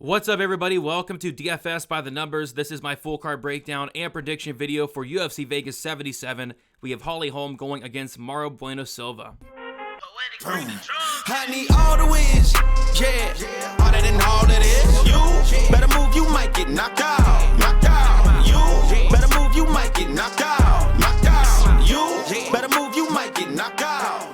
What's up, everybody? Welcome to DFS by the Numbers. This is my full card breakdown and prediction video for UFC Vegas 77. We have Holm going against Mayra Bueno Silva. I need all the wins, yeah. All that and all that is. You better move, you might get knocked out. Knocked out. You better move, you might get knocked out. Knocked out. You better move, you might get knocked out.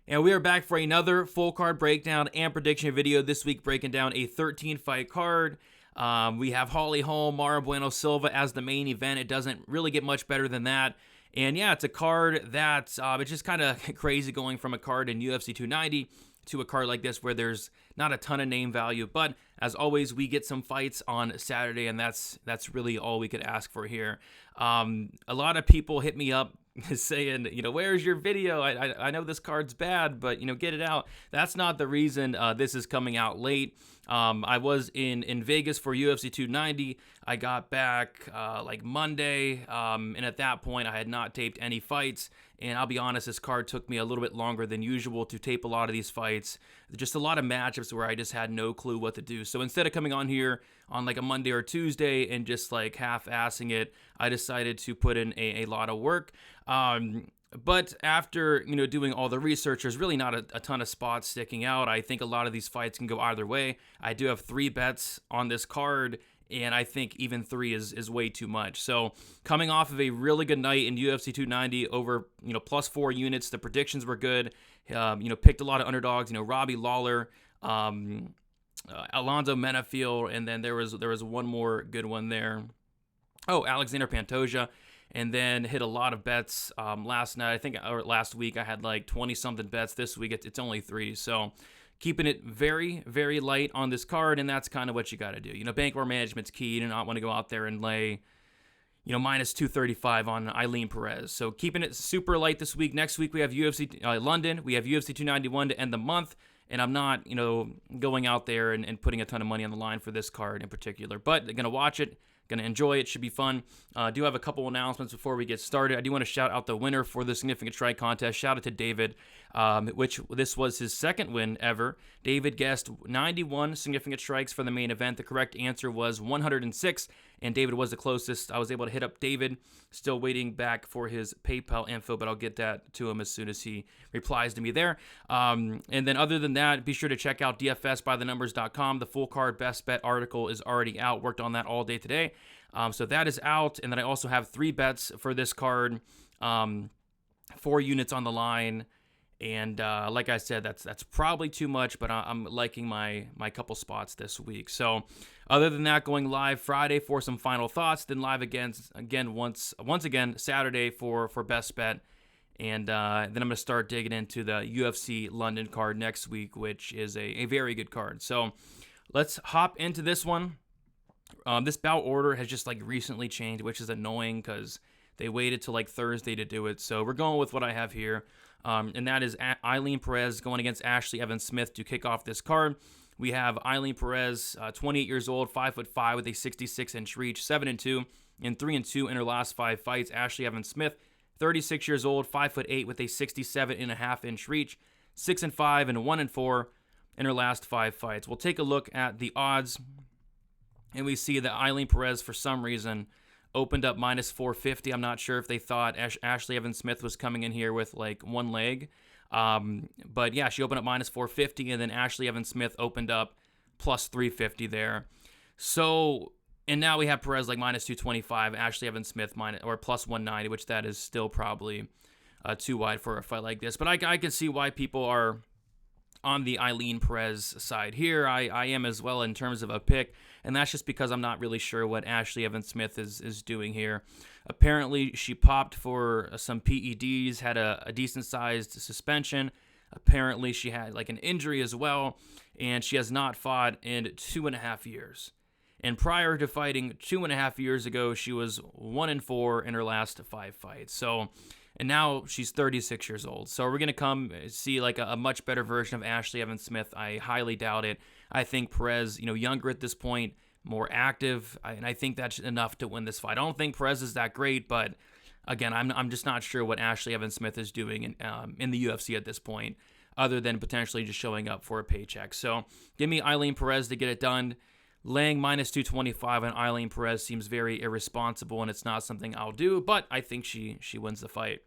And we are back for another full card breakdown and prediction video this week, breaking down a 13-fight card. We have Holm, Mayra Bueno Silva as the main event. It doesn't really get much better than that. And yeah, it's a card that it's just kind of crazy going from a card in UFC 290 to a card like this where there's not a ton of name value. But as always, we get some fights on Saturday, and that's really all we could ask for here. A lot of people hit me up saying, where's your video? I know this card's bad, but, get it out. That's not the reason this is coming out late. I was in Vegas for UFC 290. I got back like Monday, and at that point, I had not taped any fights. And I'll be honest, this card took me a little bit longer than usual to tape a lot of these fights. Just a lot of matchups where I just had no clue what to do. So instead of coming on here on like a Monday or Tuesday and just like half-assing it, I decided to put in a lot of work. But after, doing all the research, there's really not a ton of spots sticking out. I think a lot of these fights can go either way. I do have 3 bets on this card, and I think even 3 is way too much. So coming off of a really good night in UFC 290 over, plus 4 units, the predictions were good. Picked a lot of underdogs, Robbie Lawler, Alonzo Menafiel, and then there was one more good one there. Oh, Alexander Pantoja. And then hit a lot of bets last night. Or last week, I had like 20-something bets. This week, it's only 3. So keeping it very, very light on this card, and that's kind of what you got to do. Bankroll management's key. You do not want to go out there and lay, minus 235 on Ailin Perez. So keeping it super light this week. Next week, we have UFC London. We have UFC 291 to end the month. And I'm not, going out there and putting a ton of money on the line for this card in particular. But I'm going to watch it. Going to enjoy it. Should be fun. Do have a couple announcements before we get started. I do want to shout out the winner for the Significant Strike Contest. Shout out to David, which this was his second win ever. David guessed 91 Significant Strikes for the main event. The correct answer was 106, and David was the closest. I was able to hit up David. Still waiting back for his PayPal info, but I'll get that to him as soon as he replies to me there. And then other than that, be sure to check out dfsbythenumbers.com. The full card best bet article is already out. Worked on that all day today. So that is out. And then I also have 3 bets for this card, 4 units on the line. And like I said, that's probably too much, but I'm liking my couple spots this week. So other than that, going live Friday for some final thoughts, then live again once again Saturday for best bet. And then I'm going to start digging into the UFC London card next week, which is a very good card. So let's hop into this one. This bout order has just recently changed, which is annoying because they waited till Thursday to do it. So we're going with what I have here. And that is Ailin Perez going against Ashlee Evans-Smith to kick off this card. We have Ailin Perez, 28 years old, 5'5" with a 66-inch reach, 7-2 and 3-2 in her last 5 fights. Ashlee Evans-Smith, 36 years old, 5'8" with a 67.5-inch reach, 6-5 and 1-4 in her last 5 fights. We'll take a look at the odds, and we see that Ailin Perez, for some reason, opened up minus 450. I'm not sure if they thought Ashlee Evans-Smith was coming in here with one leg. But yeah, she opened up minus 450, and then Ashlee Evans-Smith opened up plus 350 there. So, and now we have Perez minus 225, Ashlee Evans-Smith plus 190, which that is still probably too wide for a fight like this. But I can see why people are on the Ailin Perez side here. I am as well in terms of a pick, and that's just because I'm not really sure what Ashlee Evans-Smith is doing here. Apparently, she popped for some PEDs, had a decent-sized suspension. Apparently, she had an injury as well, and she has not fought in 2.5 years. And prior to fighting 2.5 years ago, she was 1-4 in her last 5 fights. So, and now she's 36 years old. So we're going to come see a much better version of Ashlee Evans-Smith. I highly doubt it. I think Perez, younger at this point, more active, and I think that's enough to win this fight. I don't think Perez is that great, but again, I'm just not sure what Ashlee Evans-Smith is doing in the UFC at this point, other than potentially just showing up for a paycheck. So give me Ailin Perez to get it done. laying minus 225 on Ailin Perez seems very irresponsible, and it's not something I'll do, but I think she wins the fight.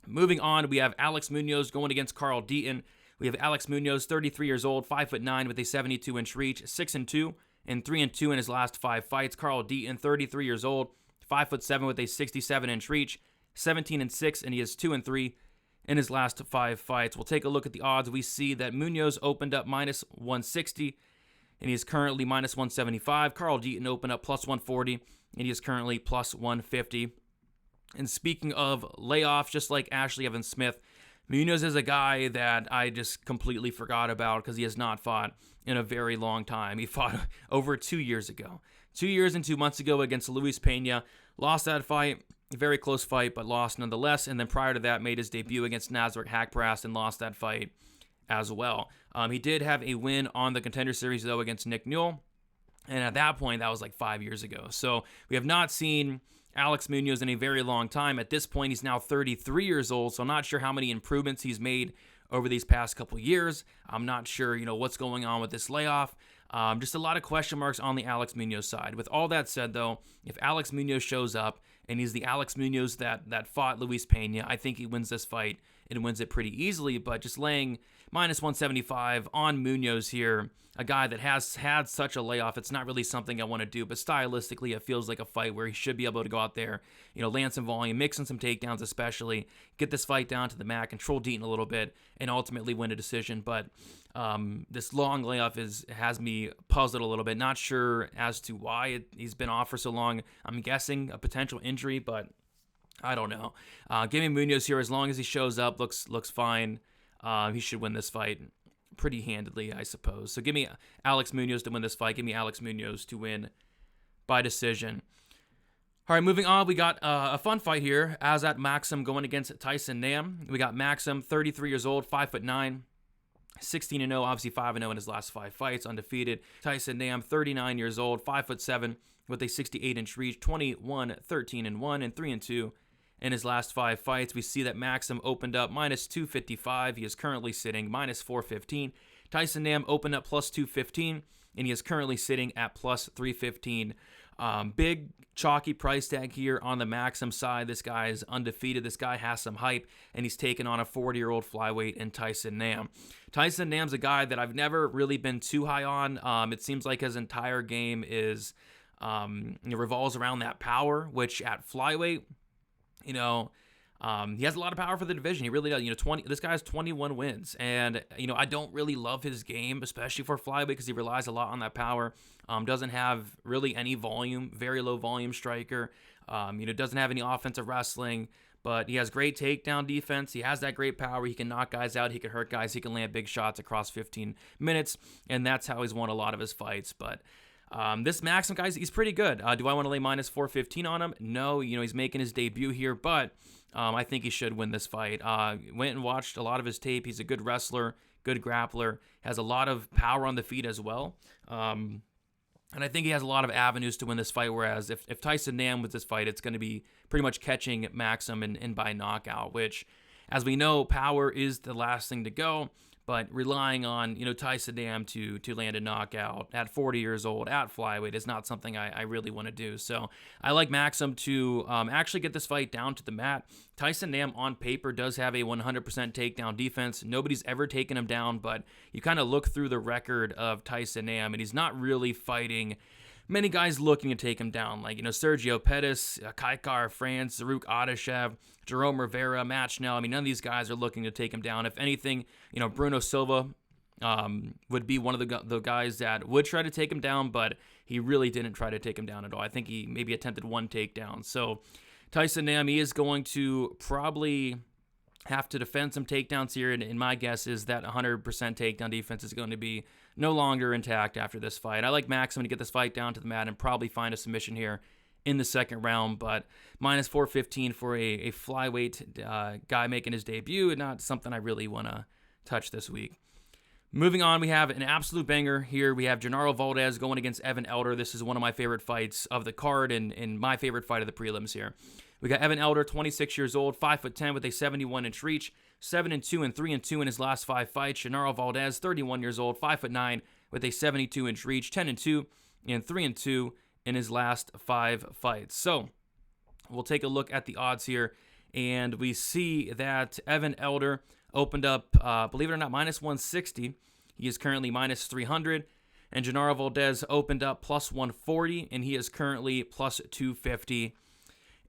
Moving on, we have Alex Munoz going against Carl Deaton. We have Alex Munoz, 33 years old, 5'9", with a 72-inch reach, 6-2, and 3-2 in his last 5 fights. Carl Deaton, 33 years old, 5'7", with a 67-inch reach, 17-6, and he is 2-3 in his last 5 fights. We'll take a look at the odds. We see that Munoz opened up minus 160, and he is currently minus 175. Carl Deaton opened up plus 140, and he is currently plus 150. And speaking of layoffs, just like Ashlee Evans-Smith, Munoz is a guy that I just completely forgot about because he has not fought in a very long time. He fought over 2 years ago. 2 years and 2 months ago against Luis Pena. Lost that fight. A very close fight, but lost nonetheless. And then prior to that, made his debut against Nasrat Haqparast and lost that fight as well. He did have a win on the Contender Series, though, against Nick Newell. And at that point, that was like 5 years ago. So we have not seen Alex Munoz in a very long time. At this point, he's now 33 years old, so I'm not sure how many improvements he's made over these past couple years. I'm not sure, what's going on with this layoff. Just a lot of question marks on the Alex Munoz side. With all that said, though, if Alex Munoz shows up and he's the Alex Munoz that fought Luis Pena, I think he wins this fight and wins it pretty easily. But just laying minus 175 on Munoz here, a guy that has had such a layoff, it's not really something I want to do, but stylistically it feels like a fight where he should be able to go out there, land some volume, mix in some takedowns especially, get this fight down to the mat, control Deaton a little bit, and ultimately win a decision. But this long layoff has me puzzled a little bit, not sure as to why he's been off for so long. I'm guessing a potential injury, but I don't know. Give me Munoz here as long as he shows up, looks fine. He should win this fight pretty handedly, I suppose. So give me Alex Munoz to win this fight. Give me Alex Munoz to win by decision. All right, moving on, we got a fun fight here. Azat Maksum going against Tyson Nam. We got Maksum, 33 years old, 5'9", 16-0, obviously 5-0 in his last 5 fights, undefeated. Tyson Nam, 39 years old, 5'7", with a 68-inch reach, 21, 13-1, and 3-2 in his last 5 fights. We see that Maksum opened up minus 255. He is currently sitting minus 415. Tyson Nam opened up plus 215, and he is currently sitting at plus 315. Big, chalky price tag here on the Maksum side. This guy is undefeated. This guy has some hype, and he's taken on a 40-year-old flyweight in Tyson Nam. Tyson Nam's a guy that I've never really been too high on. It seems like his entire game is revolves around that power, which at flyweight, he has a lot of power for the division. He really does. This guy has 21 wins, and I don't really love his game, especially for flyweight, because he relies a lot on that power. Doesn't have really any volume, very low volume striker. Doesn't have any offensive wrestling, but he has great takedown defense. He has that great power. He can knock guys out. He can hurt guys. He can land big shots across 15 minutes, and that's how he's won a lot of his fights. But this Maksum guy, he's pretty good. Do I want to lay minus 415 on him? No, he's making his debut here, but I think he should win this fight. Went and watched a lot of his tape. He's a good wrestler, good grappler, has a lot of power on the feet as well. And I think he has a lot of avenues to win this fight, whereas if Tyson Nam wins this fight, it's going to be pretty much catching Maksum and by knockout, which, as we know, power is the last thing to go. But relying on, Tyson Nam to land a knockout at 40 years old at flyweight is not something I really want to do. So I like Maksum to actually get this fight down to the mat. Tyson Nam on paper does have a 100% takedown defense. Nobody's ever taken him down, but you kind of look through the record of Tyson Nam, and he's not really fighting many guys looking to take him down, like, Sergio Pettis, Kaikar France, Zaruk Adeshev, Jerome Rivera, Matt Schnell. None of these guys are looking to take him down. If anything, Bruno Silva would be one of the guys that would try to take him down, but he really didn't try to take him down at all. I think he maybe attempted one takedown. So Tyson Nam, he is going to probably have to defend some takedowns here, and my guess is that 100% takedown defense is going to be no longer intact after this fight. I like Maksum to get this fight down to the mat and probably find a submission here in the second round, but minus 415 for a flyweight guy making his debut, not something I really want to touch this week. Moving on, we have an absolute banger here. We have Genaro Valdez going against Evan Elder. This is one of my favorite fights of the card and my favorite fight of the prelims here. We got Evan Elder, 26 years old, 5'10", with a 71-inch reach, 7-2 and 3-2 in his last 5 fights. Genaro Valdez, 31 years old, 5'9", with a 72-inch reach, 10-2 and 3-2 in his last 5 fights. So we'll take a look at the odds here, and we see that Evan Elder opened up, believe it or not, minus 160. He is currently minus 300. And Genaro Valdez opened up plus 140, and he is currently plus 250.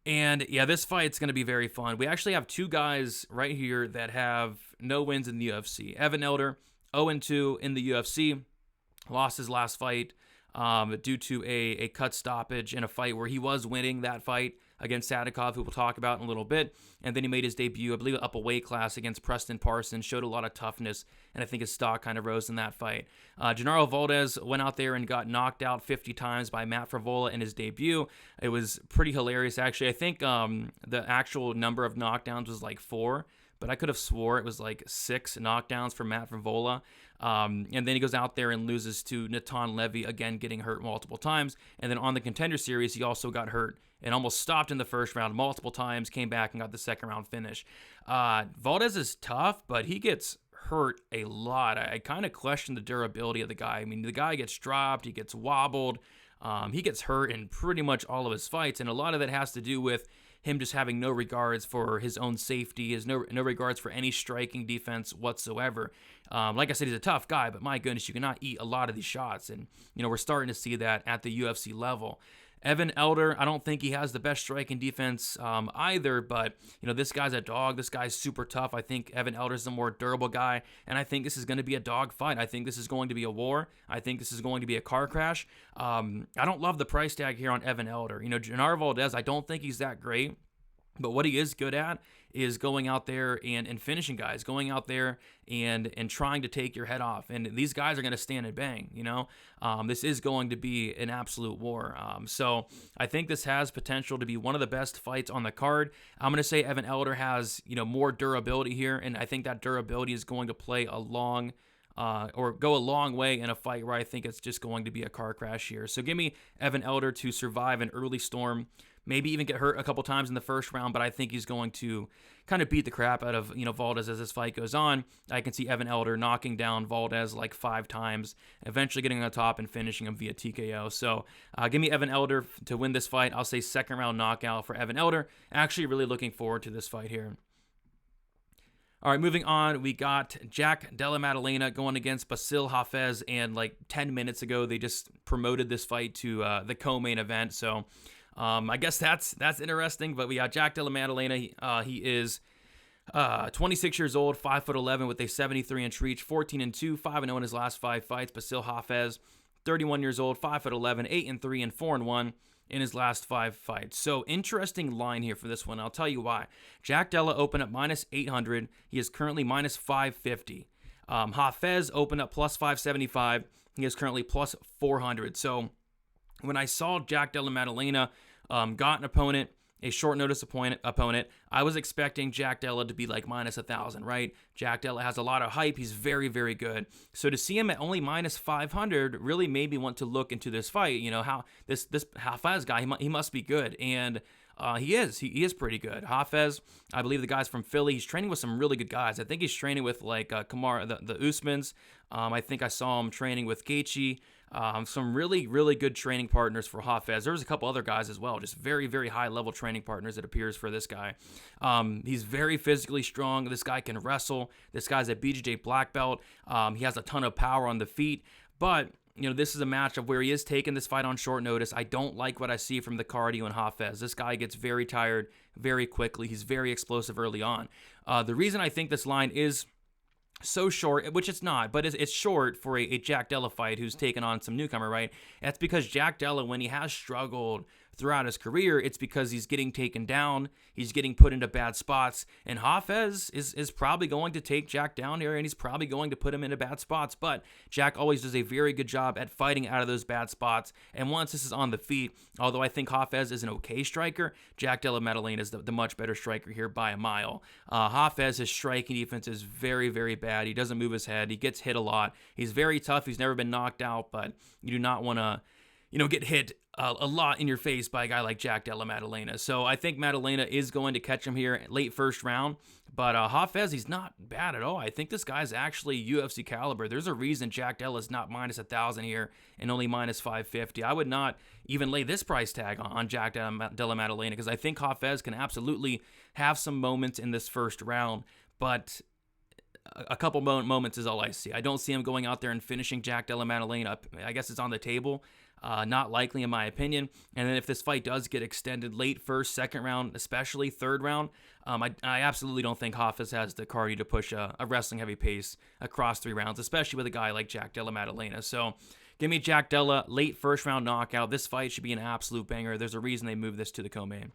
And yeah, this fight's going to be very fun. We actually have 2 guys right here that have no wins in the UFC. Evan Elder, 0-2 in the UFC, lost his last fight due to a cut stoppage in a fight where he was winning that fight against Sadykhov, who we'll talk about in a little bit. And then he made his debut, I believe, up a weight class against Preston Parsons, showed a lot of toughness, and I think his stock kind of rose in that fight. Genaro Valdez went out there and got knocked out 50 times by Matt Frevola in his debut. It was pretty hilarious, actually. I think the actual number of knockdowns was like 4, but I could have swore it was like 6 knockdowns for Matt Frevola. And then he goes out there and loses to Natan Levy, again getting hurt multiple times. And then on the Contender Series, he also got hurt and almost stopped in the first round multiple times, came back and got the second round finish. Valdez is tough, but he gets hurt a lot. I kind of question the durability of the guy. I mean, the guy gets dropped, he gets wobbled, he gets hurt in pretty much all of his fights, and a lot of that has to do with him just having no regards for his own safety, no regards for any striking defense whatsoever. Like I said, he's a tough guy, but my goodness, you cannot eat a lot of these shots, and we're starting to see that at the UFC level. Evan Elder, I don't think he has the best striking defense either, but this guy's a dog. This guy's super tough. I think Evan Elder's a more durable guy, and I think this is going to be a dog fight. I think this is going to be a war. I think this is going to be a car crash. I don't love the price tag here on Evan Elder. Genaro Valdez, I don't think he's that great, but what he is good at is going out there and finishing guys, going out there and trying to take your head off. And these guys are going to stand and bang, This is going to be an absolute war. So I think this has potential to be one of the best fights on the card. I'm going to say Evan Elder has, more durability here, and I think that durability is going to play a long or go a long way in a fight where I think it's just going to be a car crash here. So give me Evan Elder to survive an early storm, maybe even get hurt a couple times in the first round, but I think he's going to kind of beat the crap out of Valdez as this fight goes on. I can see Evan Elder knocking down Valdez like 5 times, eventually getting on the top and finishing him via TKO. So give me Evan Elder to win this fight. I'll say second round knockout for Evan Elder. Actually really looking forward to this fight here. All right, moving on, we got Jack Della Maddalena going against Bassil Hafez, and like 10 minutes ago, they just promoted this fight to the co-main event. So I guess that's interesting, but we got Jack Della Maddalena. He is 26 years old, 5'11", with a 73-inch reach, 14-2, 5-0 in his last 5 fights. Bassil Hafez, 31 years old, 5'11", 8-3, and 4-1 in his last 5 fights. So interesting line here for this one. I'll tell you why. Jack Della opened up minus 800. He is currently minus 550. Hafez opened up plus 575. He is currently plus 400. So when I saw Jack Della Maddalena got an opponent, a short notice opponent, I was expecting Jack Della to be like minus 1,000, right? Jack Della has a lot of hype. He's very, very good. So to see him at only minus 500 really made me want to look into this fight. How this Hafez guy, he must be good. And he is pretty good. Hafez, I believe the guy's from Philly. He's training with some really good guys. I think he's training with like Kamar, the Usmans. I think I saw him training with Gaethje. Some really, really good training partners for Hafez. There was a couple other guys as well, just very, very high-level training partners, it appears, for this guy. He's very physically strong. This guy can wrestle. This guy's a BJJ black belt. He has a ton of power on the feet. But, this is a matchup where he is taking this fight on short notice. I don't like what I see from the cardio in Hafez. This guy gets very tired very quickly. He's very explosive early on. The reason I think this line is so short, which it's not, but it's short for a Jack Della fight who's taken on some newcomer, right? That's because Jack Della, when he has struggled throughout his career, it's because he's getting taken down, he's getting put into bad spots, and Hafez is probably going to take Jack down here, and he's probably going to put him into bad spots, but Jack always does a very good job at fighting out of those bad spots, and once this is on the feet, although I think Hafez is an okay striker, Jack Della Maddalena is the much better striker here by a mile. Hafez's striking defense is very, very bad. He doesn't move his head. He gets hit a lot. He's very tough. He's never been knocked out, but you do not want to get hit a lot in your face by a guy like Jack Della Maddalena. So I think Maddalena is going to catch him here late first round. But Hafez, he's not bad at all. I think this guy's actually UFC caliber. There's a reason Jack Della's not minus 1,000 here and only minus 550. I would not even lay this price tag on Jack Della Maddalena because I think Hafez can absolutely have some moments in this first round. But a couple moments is all I see. I don't see him going out there and finishing Jack Della Maddalena. I guess it's on the table. Not likely in my opinion. And then if this fight does get extended late first, second round, especially third round, I absolutely don't think Hafez has the cardio to push a wrestling heavy pace across 3 rounds, especially with a guy like Jack Della Maddalena. So give me Jack Della, late first round knockout. This fight should be an absolute banger. There's a reason they moved this to the co-main.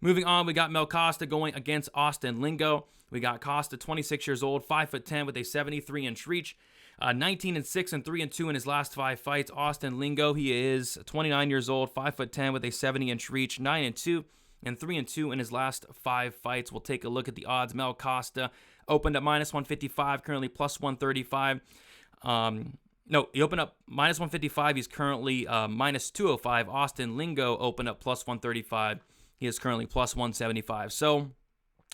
Moving on, we got Costa going against Austin Lingo. We got Costa, 26 years old, 5'10", with a 73-inch reach. 19-6 and 3-2 in his last 5 fights. Austin Lingo, he is 29 years old, 5'10", with a 70-inch reach, 9-2 and 3-2 in his last 5 fights. We'll take a look at the odds. Costa opened at minus 155, currently plus 135. No, he opened up minus 155. He's currently minus 205. Austin Lingo opened up plus 135. He is currently plus 175. So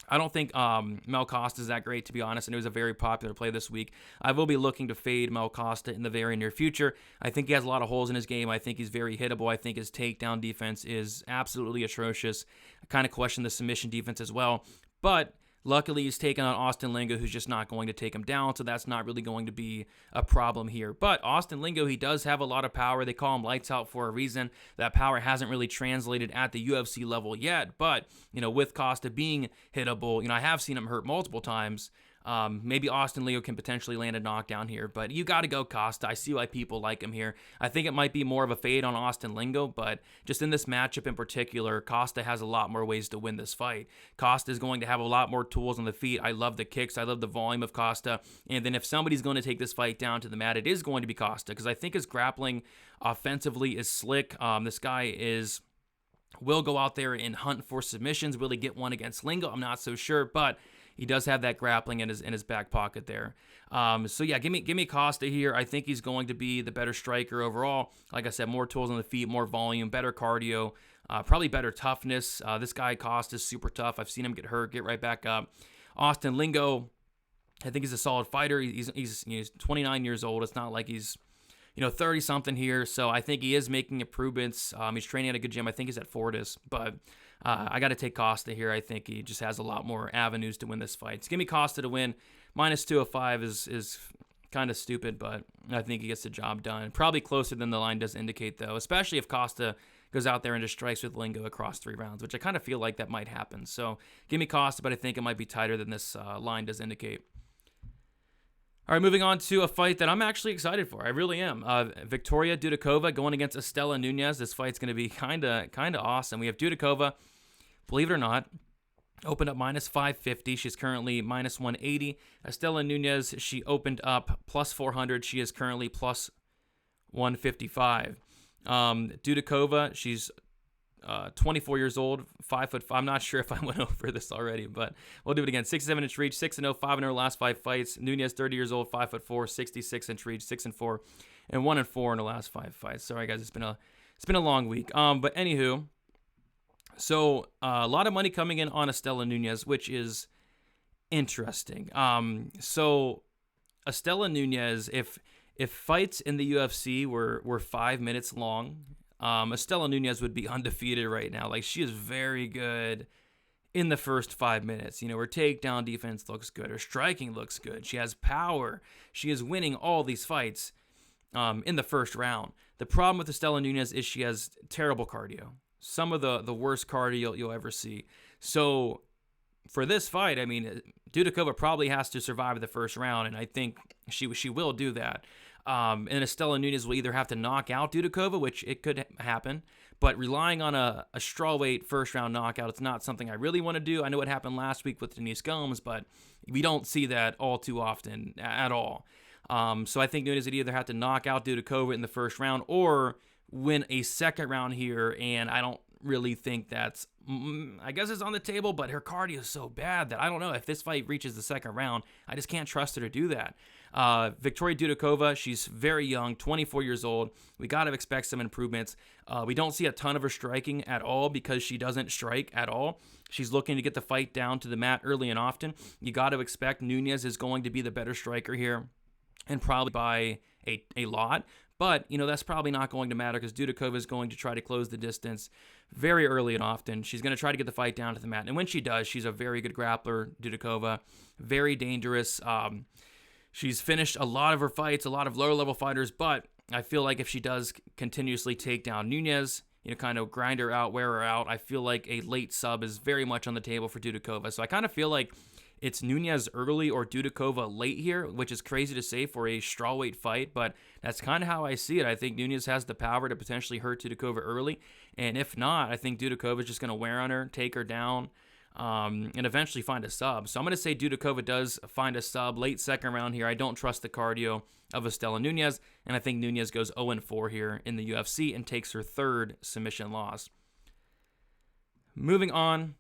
I don't think Costa is that great, to be honest, and it was a very popular play this week. I will be looking to fade Costa in the very near future. I think he has a lot of holes in his game. I think he's very hittable. I think his takedown defense is absolutely atrocious. I kind of question the submission defense as well. But luckily, he's taken on Austin Lingo, who's just not going to take him down, so that's not really going to be a problem here. But Austin Lingo, he does have a lot of power. They call him lights out for a reason. That power hasn't really translated at the UFC level yet, but, with Costa being hittable, I have seen him hurt multiple times. Maybe Austin Lingo can potentially land a knockdown here, but you got to go Costa. I see why people like him here. I think it might be more of a fade on Austin Lingo, but just in this matchup in particular, Costa has a lot more ways to win this fight. Costa is going to have a lot more tools on the feet. I love the kicks. I love the volume of Costa. And then if somebody's going to take this fight down to the mat, it is going to be Costa, because I think his grappling offensively is slick. This guy will go out there and hunt for submissions. Will he get one against Lingo? I'm not so sure, but he does have that grappling in his back pocket there. So yeah, give me Costa here. I think he's going to be the better striker overall. Like I said, more tools on the feet, more volume, better cardio, probably better toughness. This guy Costa is super tough. I've seen him get hurt, get right back up. Austin Lingo, I think he's a solid fighter. He's 29 years old. It's not like he's 30-something here. So I think he is making improvements. He's training at a good gym. I think he's at Fortis, but I got to take Costa here. I think he just has a lot more avenues to win this fight. So give me Costa to win. Minus 205 is kind of stupid, but I think he gets the job done. Probably closer than the line does indicate, though, especially if Costa goes out there and just strikes with Lingo across 3 rounds, which I kind of feel like that might happen. So give me Costa, but I think it might be tighter than this line does indicate. All right, moving on to a fight that I'm actually excited for. I really am. Viktoriya Dudakova going against Istela Nunes. This fight's going to be kind of awesome. We have Dudakova, believe it or not, opened up minus 550. She's currently minus 180. Istela Nunes, she opened up plus 400. She is currently plus 155. Dudakova, she's 24 years old, 5'5". I'm not sure if I went over this already, but we'll do it again. 6'7" reach, 6-0, 5-0 last 5 fights. Nunes, 30 years old, 5'4", 66" reach, 6-4, and 1-4 in the last 5 fights. Sorry guys, it's been a long week. But anywho, so a lot of money coming in on Istela Nunes, which is interesting. So Istela Nunes, if fights in the UFC were 5 minutes long, Istela Nunes would be undefeated right now. Like, she is very good in the first 5 minutes. Her takedown defense looks good. Her striking looks good. She has power. She is winning all these fights in the first round. The problem with Istela Nunes is she has terrible cardio. Some of the worst cardio you'll ever see. So for this fight, I mean, Dudakova probably has to survive the first round, and I think she will do that. And Istela Nunes will either have to knock out Dudakova, which it could happen, but relying on a strawweight first-round knockout, it's not something I really want to do. I know it happened last week with Denise Gomes, but we don't see that all too often at all. So I think Nunes would either have to knock out Dudakova in the first round or win a second round here, and I don't really think that's, I guess it's on the table, but her cardio is so bad that I don't know if this fight reaches the second round. I just can't trust her to do that. Viktoriya Dudakova, she's very young, 24 years old. We got to expect some improvements. We don't see a ton of her striking at all because she doesn't strike at all. She's looking to get the fight down to the mat early and often. You got to expect Nunes is going to be the better striker here, and probably by a lot. But, that's probably not going to matter because Dudakova is going to try to close the distance very early and often. She's going to try to get the fight down to the mat. And when she does, she's a very good grappler, Dudakova. Very dangerous. She's finished a lot of her fights, a lot of lower-level fighters, but I feel like if she does continuously take down Nunes, kind of grind her out, wear her out, I feel like a late sub is very much on the table for Dudakova. So I kind of feel like it's Nunes early or Dudakova late here, which is crazy to say for a strawweight fight, but that's kind of how I see it. I think Nunes has the power to potentially hurt Dudakova early, and if not, I think Dudakova is just going to wear on her, take her down, and eventually find a sub. So I'm going to say Dudakova does find a sub late second round here. I don't trust the cardio of Istela Nunes, and I think Nunes goes 0-4 here in the UFC and takes her third submission loss. Moving on,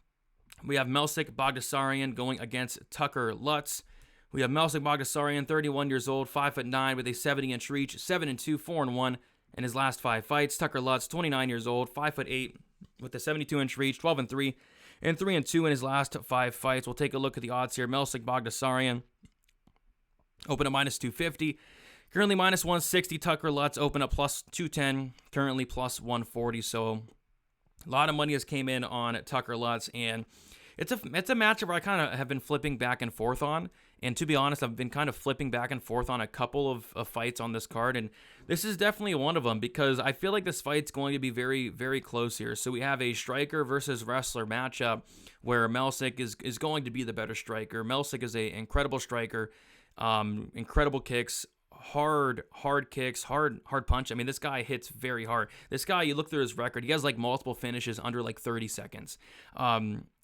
we have Melsik Baghdasaryan going against Tucker Lutz. We have Melsik Baghdasaryan, 31 years old, 5'9", with a 70-inch reach, 7-2, 4-1 in his last 5 fights. Tucker Lutz, 29 years old, 5'8", with a 72-inch reach, 12-3, and 3-2 in his last 5 fights. We'll take a look at the odds here. Melsik Baghdasaryan open at -250. Currently -160. Tucker Lutz open up +210. Currently +140. So a lot of money has came in on Tucker Lutz, and it's a matchup where I kind of have been flipping back and forth on. And to be honest, I've been kind of flipping back and forth on a couple of fights on this card, and this is definitely one of them because I feel like this fight's going to be very, very close here. So we have a striker versus wrestler matchup where Melsik is going to be the better striker. Melsik is an incredible striker, incredible kicks, hard kicks, hard punch. I mean, this guy hits very hard. This guy, you look through his record, he has like multiple finishes under like 30 seconds.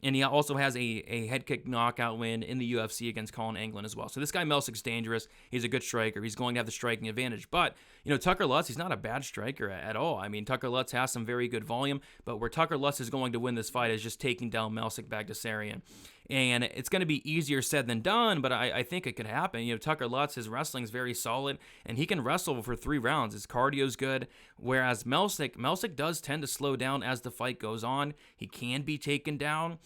And he also has a head kick knockout win in the UFC against Colin Anglin as well. So this guy Melsik's dangerous. He's a good striker. He's going to have the striking advantage. But, Tucker Lutz, he's not a bad striker at all. I mean, Tucker Lutz has some very good volume, but where Tucker Lutz is going to win this fight is just taking down Melsik Baghdasaryan. And it's going to be easier said than done, but I think it could happen. Tucker Lutz, his wrestling is very solid, and he can wrestle for 3 rounds. His cardio is good, whereas Melsik does tend to slow down as the fight goes on. He can be taken down.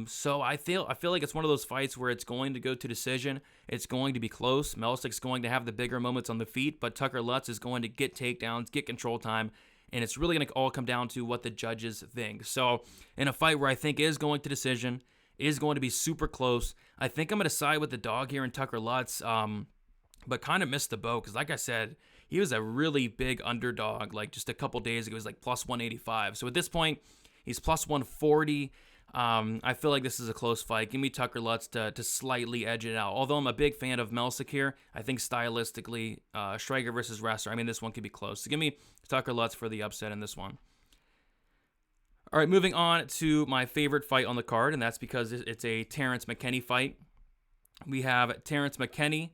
So I feel like it's one of those fights where it's going to go to decision. It's going to be close. Melsik's going to have the bigger moments on the feet, but Tucker Lutz is going to get takedowns, get control time, and it's really going to all come down to what the judges think. So in a fight where I think is going to decision, is going to be super close, I think I'm going to side with the dog here in Tucker Lutz, but kind of missed the boat because, like I said, he was a really big underdog. Like just a couple days ago, he was like +185. So at this point, he's +140. I feel like this is a close fight. Give me Tucker Lutz to slightly edge it out. Although I'm a big fan of Melsik here, I think stylistically, striker versus wrestler, this one could be close. So give me Tucker Lutz for the upset in this one. All right, moving on to my favorite fight on the card, and that's because it's a Terrance McKinney fight. We have Terrance McKinney,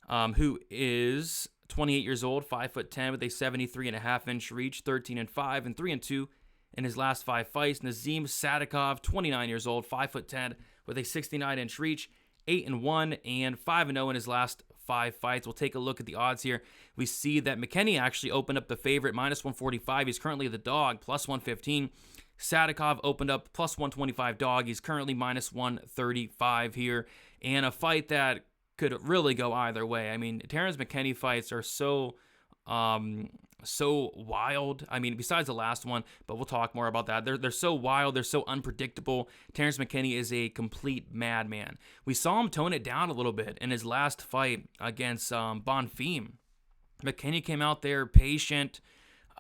who is 28 years old, 5'10", with a 73.5-inch reach, 13-5, and 3-2 in his last 5 fights. Nazim Sadykhov, 29 years old, 5'10", with a 69-inch reach, 8-1, and 5-0 in his last 5 fights. We'll take a look at the odds here. We see that McKinney actually opened up the favorite, -145. He's currently the dog, +115. Sadykhov opened up +125 dog. He's currently -135 here. And a fight that could really go either way. Terrance McKinney fights are so wild. Besides the last one, but we'll talk more about that. They're so wild. They're so unpredictable. Terrance McKinney is a complete madman. We saw him tone it down a little bit in his last fight against Bonfim. McKinney came out there patient,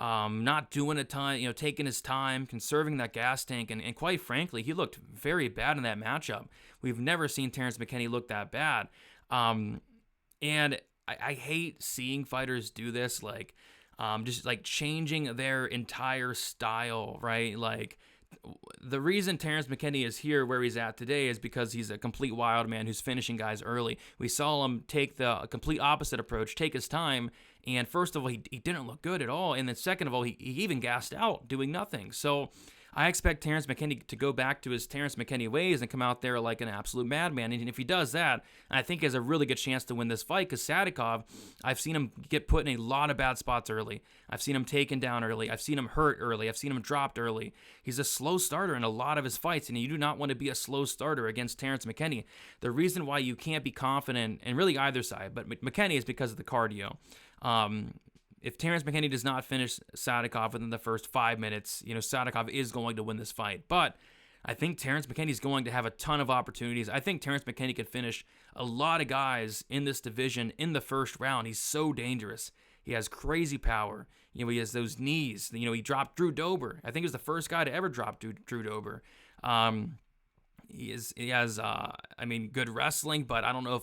not doing a ton, taking his time, conserving that gas tank, and quite frankly, he looked very bad in that matchup. We've never seen Terrance McKinney look that bad. And I hate seeing fighters do this, just changing their entire style, right? The reason Terrance McKinney is here where he's at today is because he's a complete wild man who's finishing guys early. We saw him take the complete opposite approach, take his time, and first of all, he didn't look good at all, and then second of all, he even gassed out doing nothing. So I expect Terrance McKinney to go back to his Terrance McKinney ways and come out there like an absolute madman. And if he does that, I think he has a really good chance to win this fight, because Sadykhov, I've seen him get put in a lot of bad spots early. I've seen him taken down early. I've seen him hurt early. I've seen him dropped early. He's a slow starter in a lot of his fights, and you do not want to be a slow starter against Terrance McKinney. The reason why you can't be confident, and really either side, but McKinney, is because of the cardio. If Terrance McKinney does not finish Sadykhov within the first 5 minutes, Sadykhov is going to win this fight. But I think Terrance McKinney is going to have a ton of opportunities. I think Terrance McKinney could finish a lot of guys in this division in the first round. He's so dangerous. He has crazy power. He has those knees. He dropped Drew Dober. I think he was the first guy to ever drop Drew Dober. He has good wrestling, but I don't know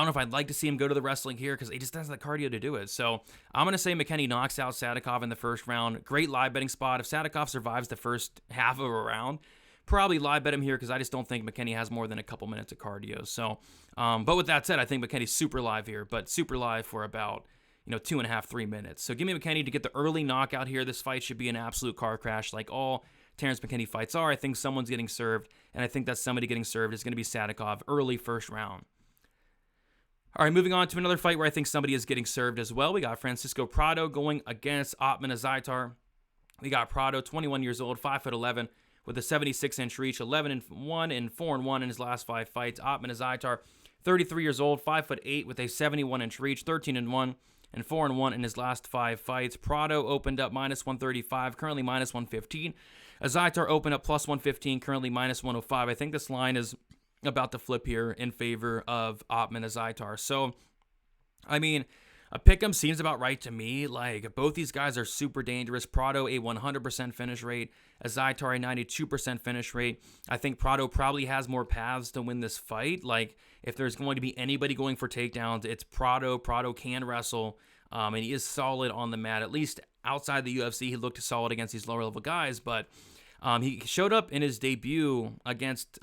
if I'd like to see him go to the wrestling here, because he just doesn't have the cardio to do it. So I'm going to say McKinney knocks out Sadykhov in the first round. Great live betting spot. If Sadykhov survives the first half of a round, probably live bet him here, because I just don't think McKinney has more than a couple minutes of cardio. So, but with that said, I think McKinney's super live here, but super live for about 2.5, 3 minutes. So give me McKinney to get the early knockout here. This fight should be an absolute car crash, like all Terrance McKinney fights are. I think someone's getting served, and I think that somebody getting served is going to be Sadykhov early first round. All right, moving on to another fight where I think somebody is getting served as well. We got Francisco Prado going against Ottman Azat. We got Prado, 21 years old, 5'11", with a 76-inch reach, 11-1 and 4-1 in his last 5 fights. Ottman Azat, 33 years old, 5'8", with a 71-inch reach, 13-1 and 4-1 in his last 5 fights. Prado opened up -135, currently -115. Azat opened up +115, currently -105. I think this line is about to flip here in favor of Ottman Azat. So, a pick'em seems about right to me. Like, both these guys are super dangerous. Prado, a 100% finish rate. Azat, a 92% finish rate. I think Prado probably has more paths to win this fight. Like, if there's going to be anybody going for takedowns, it's Prado. Prado can wrestle, and he is solid on the mat. At least outside the UFC, he looked solid against these lower-level guys, but he showed up in his debut against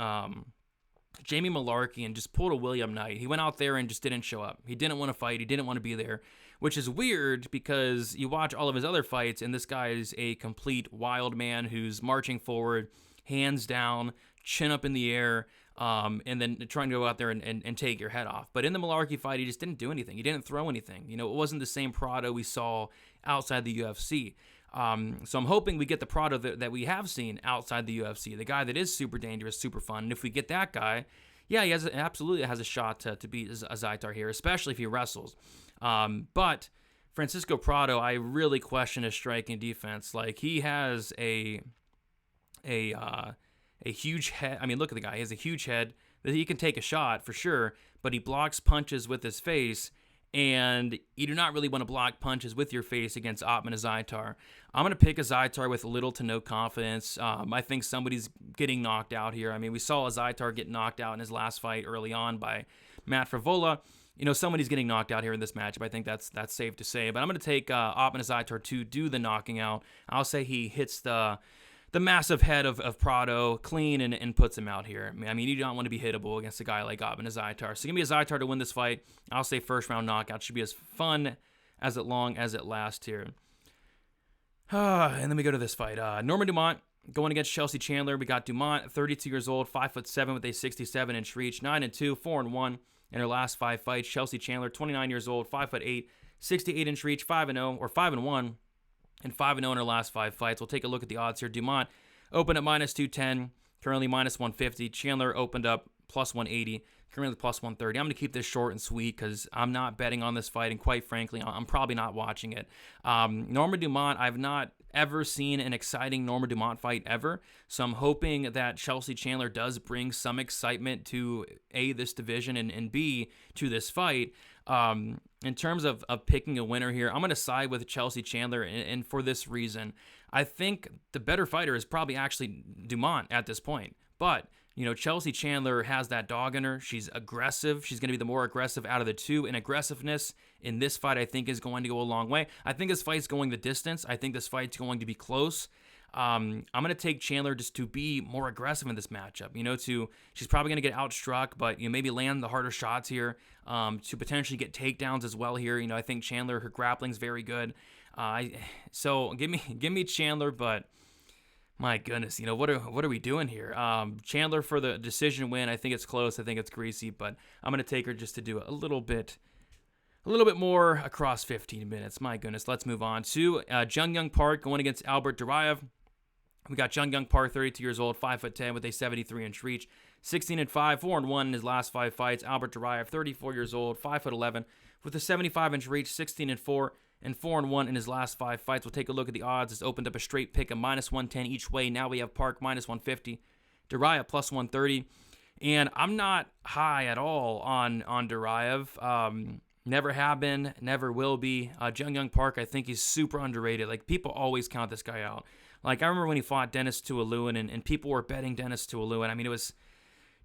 Jamie Malarkey and just pulled a William Knight. He went out there and just didn't show up. He didn't want to fight. He didn't want to be there, which is weird, because you watch all of his other fights, and this guy is a complete wild man who's marching forward, hands down, chin up in the air, and then trying to go out there and take your head off. But in the Malarkey fight, he just didn't do anything. He didn't throw anything. It wasn't the same Prado we saw outside the UFC. So I'm hoping we get the Prado that we have seen outside the UFC, the guy that is super dangerous, super fun. And if we get that guy, yeah, he absolutely has a shot to beat Azat here, especially if he wrestles. But Francisco Prado, I really question his striking defense. Like, he has a huge head. Look at the guy. He has a huge head that he can take a shot for sure, but he blocks punches with his face. And you do not really want to block punches with your face against Ottman Azat. I'm going to pick Azat with little to no confidence. I think somebody's getting knocked out here. We saw Azat get knocked out in his last fight early on by Matt Frevola. Somebody's getting knocked out here in this matchup. I think that's safe to say. But I'm going to take Ottman Azat to do the knocking out. I'll say he hits the massive head of Prado clean and puts him out here. You don't want to be hittable against a guy like Ottman Azat. So give me Azat to win this fight. I'll say first round knockout. Should be as fun as long as it lasts here. And then we go to this fight. Norma Dumont going against Chelsea Chandler. We got Dumont, 32 years old, 5'7" with a 67-inch reach, 9-2, 4-1 in her last 5 fights. Chelsea Chandler, 29 years old, 5'8", 68-inch reach, 5-0 or 5-1. And 5-0 in her last 5 fights. We'll take a look at the odds here. Dumont opened up -210, currently -150. Chandler opened up +180, currently +130. I'm going to keep this short and sweet because I'm not betting on this fight, and quite frankly, I'm probably not watching it. Norma Dumont, I've not ever seen an exciting Norma Dumont fight ever, so I'm hoping that Chelsea Chandler does bring some excitement to A, this division, and B, to this fight. In terms of picking a winner here, I'm going to side with Chelsea Chandler, and for this reason. I think the better fighter is probably actually Dumont at this point. But, Chelsea Chandler has that dog in her. She's aggressive. She's going to be the more aggressive out of the two, and aggressiveness in this fight, I think, is going to go a long way. I think this fight's going the distance. I think this fight's going to be close. I'm going to take Chandler just to be more aggressive in this matchup, she's probably going to get outstruck, but maybe land the harder shots here, to potentially get takedowns as well here. I think Chandler, her grappling's very good. So give me Chandler, but My goodness, what are we doing here? Chandler for the decision win. I think it's close. I think it's greasy, but I'm gonna take her just to do a little bit more across 15 minutes. My goodness, let's move on to Jung Park going against Albert Duraev. We got Jung Park, 32 years old, 5'10", with a 73-inch reach, 16-5, 4-1 in his last 5 fights. Albert Duraev, 34 years old, 5'11", with a 75-inch reach, 16-4. And 4-1 in his last 5 fights. We'll take a look at the odds. It's opened up a straight pick of -110 each way. Now we have Park -150, Duraev +130. And I'm not high at all on Duraev. Never have been, never will be. Jung Park, I think he's super underrated. Like, people always count this guy out. Like, I remember when he fought Dennis Tuoluen, and people were betting Dennis Tuoluen. I mean, it was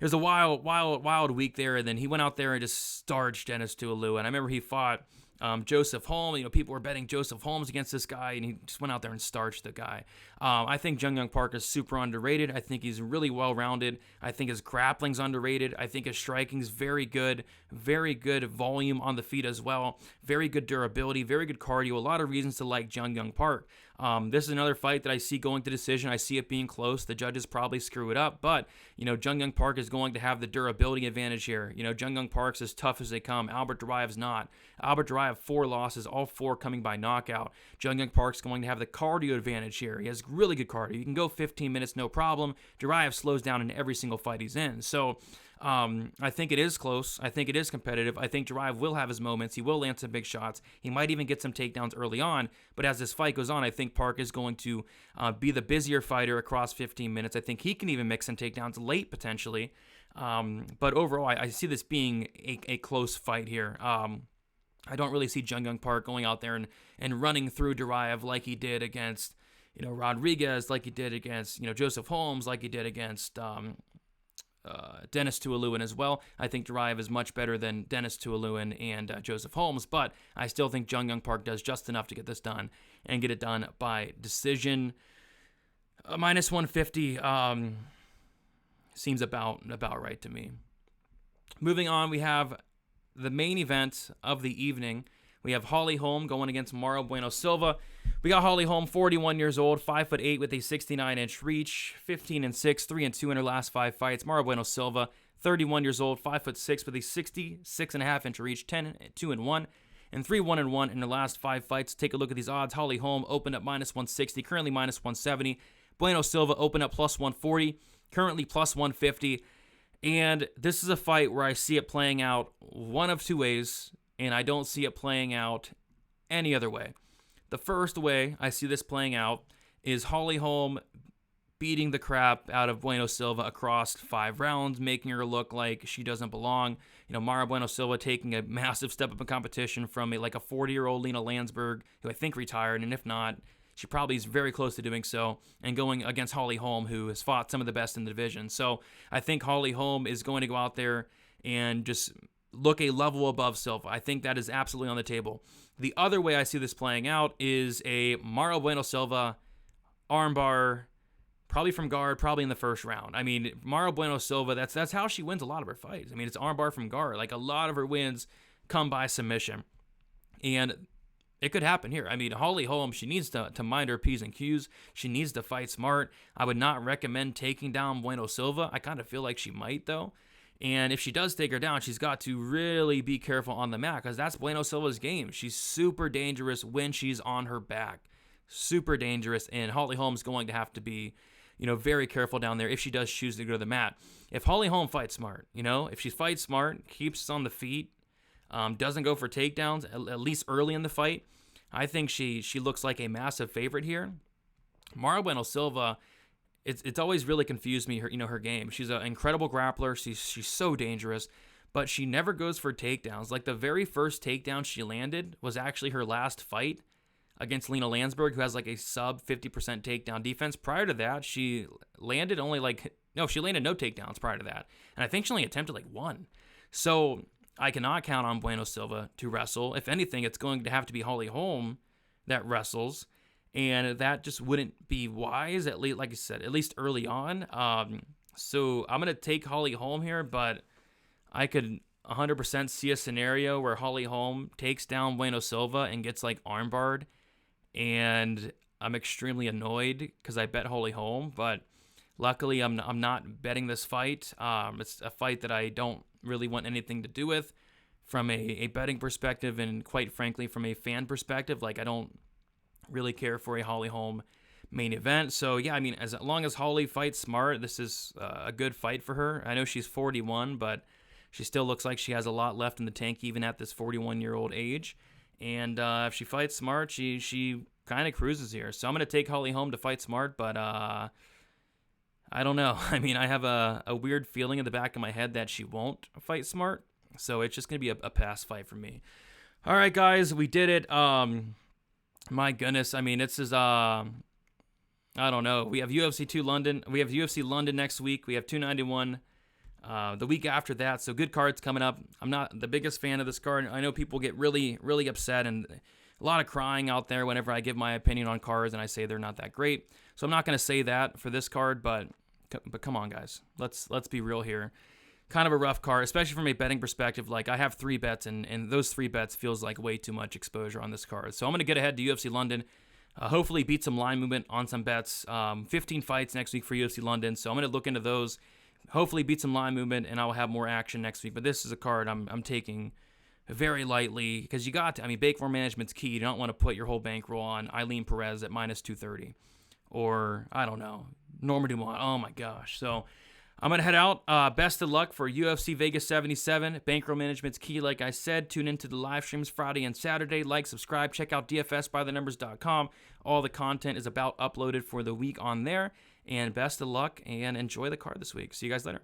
a wild week there, and then he went out there and just starched Dennis Tuoluen. I remember he fought Joseph Holm. People were betting Joseph Holmes against this guy, and he just went out there and starched the guy. I think Jung Park is super underrated. I think he's really well-rounded. I think his grappling's underrated. I think his striking's very good volume on the feet as well. Very good durability, very good cardio. A lot of reasons to like Jung Park. This is another fight that I see going to decision. I see it being close. The judges probably screw it up, but Jung Park is going to have the durability advantage here. Jung Park's as tough as they come. Albert Duraev's not. Albert Duraev, 4 losses, all 4 coming by knockout. Jung Park's going to have the cardio advantage here. He has really good cardio. You can go 15 minutes, no problem. Duraev slows down in every single fight he's in. So I think it is close. I think it is competitive. I think Duraev will have his moments. He will land some big shots. He might even get some takedowns early on. But as this fight goes on, I think Park is going to be the busier fighter across 15 minutes. I think he can even mix some takedowns late, potentially. But overall, I see this being a close fight here. I don't really see Jung Park going out there and running through Duraev like he did against Rodriguez, like he did against Joseph Holmes, like he did against Dennis Tuoluen as well. I think Duraev is much better than Dennis Tuoluen and Joseph Holmes, but I still think Jung Park does just enough to get this done and get it done by decision. -150 seems about right to me. Moving on, we have the main event of the evening. We have Holm going against Mayra Bueno Silva. We got Holm, 41 years old, 5'8" with a 69-inch reach, 15-6, 3-2 in her last 5 fights. Mayra Bueno Silva, 31 years old, 5'6" with a 66.5-inch reach, 10-2-1, and 3-1-1 in her last 5 fights. Take a look at these odds. Holm opened up -160, currently -170. Bueno Silva opened up +140, currently +150. And this is a fight where I see it playing out one of 2 ways, and I don't see it playing out any other way. The first way I see this playing out is Holm beating the crap out of Bueno Silva across 5 rounds, making her look like she doesn't belong. Mayra Bueno Silva taking a massive step up in competition from a 40-year-old Lena Landsberg, who I think retired, and if not, she probably is very close to doing so, and going against Holm, who has fought some of the best in the division. So I think Holm is going to go out there and just look a level above Silva. I think that is absolutely on the table. The other way I see this playing out is a Mayra Bueno Silva armbar, probably from guard, probably in the first round. I mean, Mayra Bueno Silva, that's how she wins a lot of her fights. I mean, it's armbar from guard. Like, a lot of her wins come by submission. And it could happen here. I mean, Holm, she needs to mind her P's and Q's. She needs to fight smart. I would not recommend taking down Bueno Silva. I kind of feel like she might, though. And if she does take her down, she's got to really be careful on the mat, because that's Bueno Silva's game. She's super dangerous when she's on her back. Super dangerous. And Holm's going to have to be, very careful down there if she does choose to go to the mat. If Holm fights smart, if she fights smart, keeps us on the feet, doesn't go for takedowns, at least early in the fight, I think she looks like a massive favorite here. Mayra Bueno Silva, it's always really confused me, her game. She's an incredible grappler. She's so dangerous, but she never goes for takedowns. Like, the very first takedown she landed was actually her last fight against Lena Landsberg, who has a sub 50% takedown defense. Prior to that, she landed she landed no takedowns prior to that. And I think she only attempted 1. So I cannot count on Bueno Silva to wrestle. If anything, it's going to have to be Holm that wrestles, and that just wouldn't be wise, at least, like I said, at least early on. So I'm going to take Holm here, but I could 100% see a scenario where Holm takes down Bueno Silva and gets armbarred, and I'm extremely annoyed because I bet Holm, but luckily I'm not betting this fight. It's a fight that I don't really want anything to do with from a betting perspective, and quite frankly from a fan perspective. Like, I don't really care for a Holm main event. So yeah, I mean, as long as Holly fights smart, this is a good fight for her. I know she's 41, but she still looks like she has a lot left in the tank even at this 41-year-old age. And if she fights smart, she kind of cruises here. So I'm going to take Holm to fight smart, but I don't know. I mean, I have a weird feeling in the back of my head that she won't fight smart. So it's just going to be a pass fight for me. All right, guys, we did it. My goodness. I mean, this is, I don't know. We have UFC 2 London. We have UFC London next week. We have 291 the week after that. So good cards coming up. I'm not the biggest fan of this card. I know people get really, really upset and a lot of crying out there whenever I give my opinion on cards and I say they're not that great. So I'm not going to say that for this card, but come on, guys. Let's be real here. Kind of a rough card, especially from a betting perspective. Like, I have 3 bets, and those 3 bets feels like way too much exposure on this card. So I'm going to get ahead to UFC London. Hopefully beat some line movement on some bets. 15 fights next week for UFC London, so I'm going to look into those. Hopefully beat some line movement, and I'll have more action next week. But this is a card I'm taking very lightly because you got to. I mean, bankroll management's key. You don't want to put your whole bankroll on Ailin Perez at minus 230, or I don't know, Norma Dumont. Oh my gosh. So I'm gonna head out. Best of luck for UFC Vegas 77. Bankroll management's key, like I said. Tune into the live streams Friday and Saturday. Like, subscribe, check out dfsbythenumbers.com. All the content is about uploaded for the week on there. And best of luck and enjoy the card this week. See you guys later.